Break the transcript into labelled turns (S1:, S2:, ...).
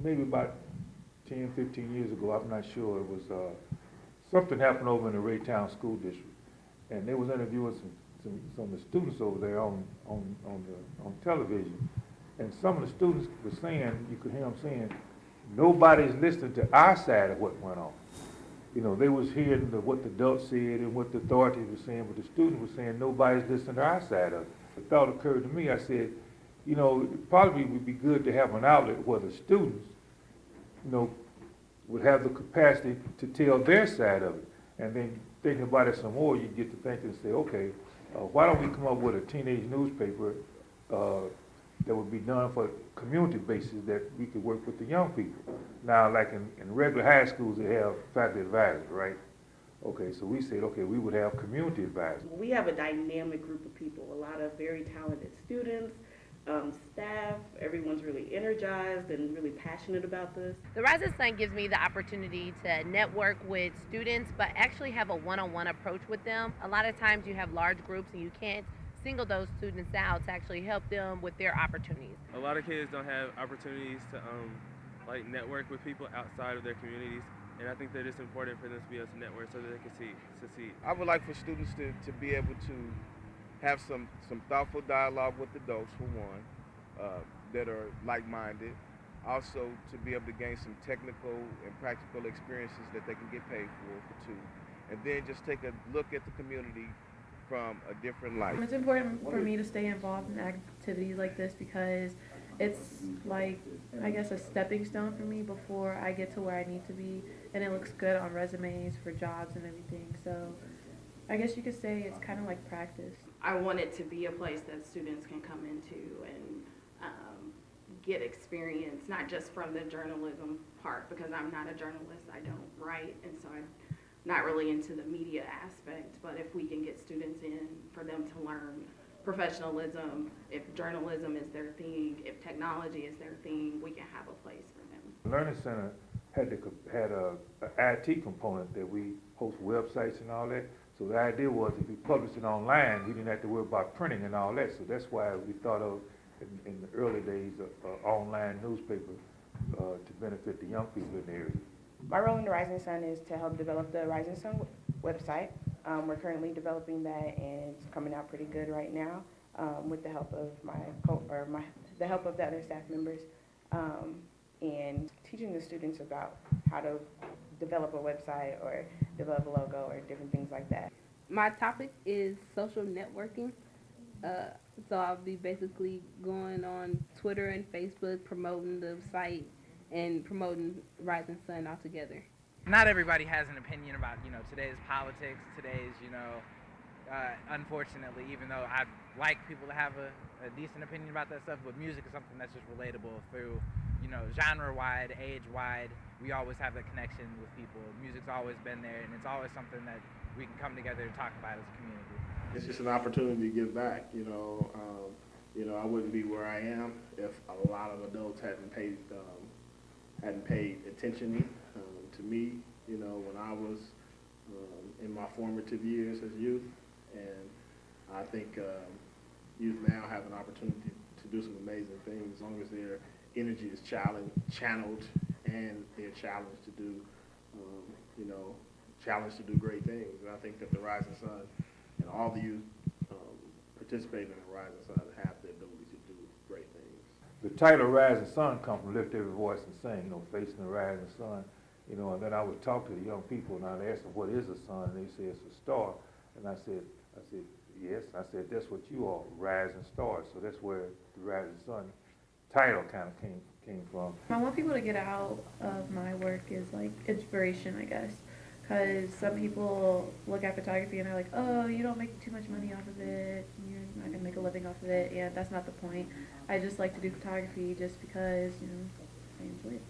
S1: maybe about 10, 15 years ago, I'm not sure, it was, something happened over in the Raytown School District. And they was interviewing some of the students over there on television. And some of the students were saying, you could hear them saying, nobody's listening to our side of what went on. You know, they was hearing what the adults said and what the authorities were saying, but the students were saying nobody's listening to our side of it. The thought occurred to me, I said, you know, it probably would be good to have an outlet where the students, you know, would have the capacity to tell their side of it. And then thinking about it some more, you get to thinking and say, okay, why don't we come up with a teenage newspaper that would be done for community basis that we could work with the young people. Now, like in regular high schools, they have faculty advisors, right? Okay, so we said, okay, we would have community advisors.
S2: We have a dynamic group of people, a lot of very talented students, staff. Everyone's really energized and really passionate about this.
S3: The Rising Sun gives me the opportunity to network with students, but actually have a one-on-one approach with them. A lot of times you have large groups and you can't single those students out to actually help them with their opportunities.
S4: A lot of kids don't have opportunities to like network with people outside of their communities, and I think that it's important for them to be able to network so that they can succeed.
S5: I would like for students to be able to have some thoughtful dialogue with adults, for one, that are like-minded. Also, to be able to gain some technical and practical experiences that they can get paid for two. And then just take a look at the community from a different light.
S6: It's important for me to stay involved in activities like this because it's like, I guess, a stepping stone for me before I get to where I need to be, and it looks good on resumes for jobs and everything. So I guess you could say it's kind of like practice.
S7: I want it to be a place that students can come into and get experience, not just from the journalism part, because I'm not a journalist, I don't write, and so I'm not really into the media aspect, but if we can get students in for them to learn professionalism, if journalism is their thing, if technology is their thing, we can have a place for them.
S1: The Learning Center had a IT component that we host websites and all that. So the idea was if we published it online, we didn't have to worry about printing and all that. So that's why we thought of, in the early days, an online newspaper to benefit the young people in the area.
S8: My role in the Rising Sun is to help develop the Rising Sun website. We're currently developing that, and it's coming out pretty good right now with the help of the help of the other staff members, and teaching the students about how to develop a website or develop a logo or different things like that.
S9: My topic is social networking. So I'll be basically going on Twitter and Facebook, promoting the site and promoting Rising Sun altogether.
S10: Not everybody has an opinion about, today's politics, unfortunately, even though I'd like people to have a decent opinion about that stuff, but music is something that's just relatable through, genre-wide, age-wide. We always have that connection with people. Music's always been there, and it's always something that we can come together to talk about as a community.
S11: It's just an opportunity to give back, I wouldn't be where I am if a lot of adults hadn't paid attention to me, when I was in my formative years as youth. And I think youth now have an opportunity to do some amazing things as long as their energy is channeled and they're challenged to do, great things. And I think that the Rising Sun and all the youth participating in the Rising Sun have the ability to do great things.
S1: The title Rising Sun comes from Lift Every Voice and Sing, facing the rising sun. And then I would talk to the young people and I'd ask them, what is a sun? And they say it's a star. And I said, yes. I said, that's what you are, rising stars. So that's where the Rising Sun title kind of came from.
S6: I want people to get out of my work is like inspiration, I guess. Because some people look at photography and they're like, oh, you don't make too much money off of it. You're not going to make a living off of it. And that's not the point. I just like to do photography just because, I enjoy it.